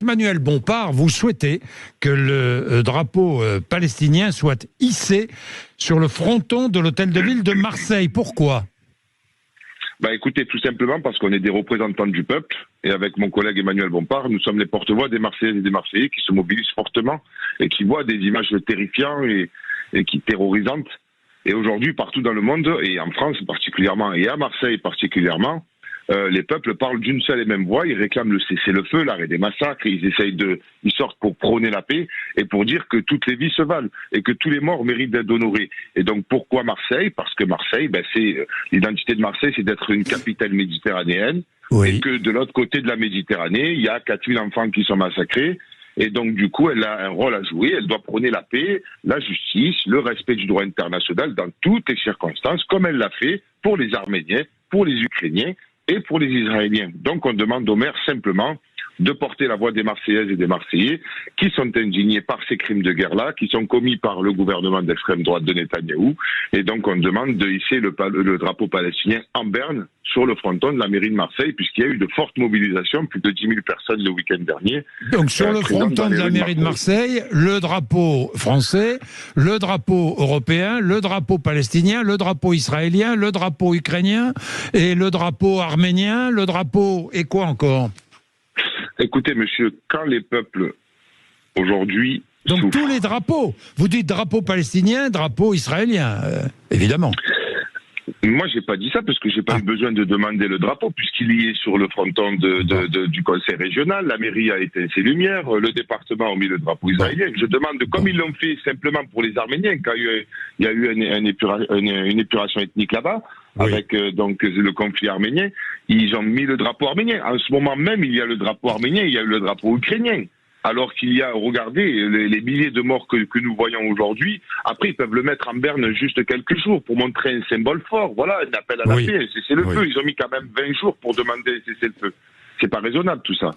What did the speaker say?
Emmanuel Bompard, vous souhaitez que le drapeau palestinien soit hissé sur le fronton de l'hôtel de ville de Marseille. Pourquoi ? Écoutez, tout simplement parce qu'on est des représentants du peuple, et avec mon collègue Emmanuel Bompard, nous sommes les porte-voix des Marseillaises et des Marseillais qui se mobilisent fortement et qui voient des images terrifiantes et qui terrorisantes. Et aujourd'hui, partout dans le monde, et en France particulièrement, et à Marseille particulièrement, les peuples parlent d'une seule et même voix, ils réclament le cessez-le-feu, l'arrêt des massacres, ils sortent pour prôner la paix et pour dire que toutes les vies se valent et que tous les morts méritent d'être honorés. Et donc pourquoi Marseille ? Parce que Marseille, l'identité de Marseille, c'est d'être une capitale méditerranéenne, et que de l'autre côté de la Méditerranée, il y a 4000 enfants qui sont massacrés. Et donc, du coup, elle a un rôle à jouer. Elle doit prôner la paix, la justice, le respect du droit international dans toutes les circonstances, comme elle l'a fait pour les Arméniens, pour les Ukrainiens et pour les Israéliens. Donc, on demande au maire simplement de porter la voix des Marseillaises et des Marseillais qui sont indignés par ces crimes de guerre-là, qui sont commis par le gouvernement d'extrême droite de Netanyahou. Et donc, on demande de hisser le drapeau palestinien en berne sur le fronton de la mairie de Marseille, puisqu'il y a eu de fortes mobilisations, plus de 10 000 personnes le week-end dernier. Donc, sur le fronton de la mairie de Marseille, le drapeau français, le drapeau européen, le drapeau palestinien, le drapeau israélien, le drapeau ukrainien et le drapeau arménien, le drapeau... et quoi encore ? Écoutez, monsieur, quand les peuples, aujourd'hui... Donc souffrent, tous les drapeaux. Vous dites drapeau palestinien, drapeau israélien, évidemment. Moi, j'ai pas dit ça parce que j'ai pas eu besoin de demander le drapeau puisqu'il y est sur le fronton du conseil régional. La mairie a éteint ses lumières, le département a mis le drapeau israélien. Je demande, comme ils l'ont fait simplement pour les Arméniens, quand il y a eu une épuration ethnique là-bas, avec donc le conflit arménien, ils ont mis le drapeau arménien. En ce moment même, il y a le drapeau arménien, il y a eu le drapeau ukrainien. Alors qu'il y a, regardez, les milliers de morts que nous voyons aujourd'hui, après ils peuvent le mettre en berne juste quelques jours pour montrer un symbole fort, voilà, un appel à la paix, c'est le feu. Ils ont mis quand même 20 jours pour demander un cessez-le-feu. C'est pas raisonnable tout ça.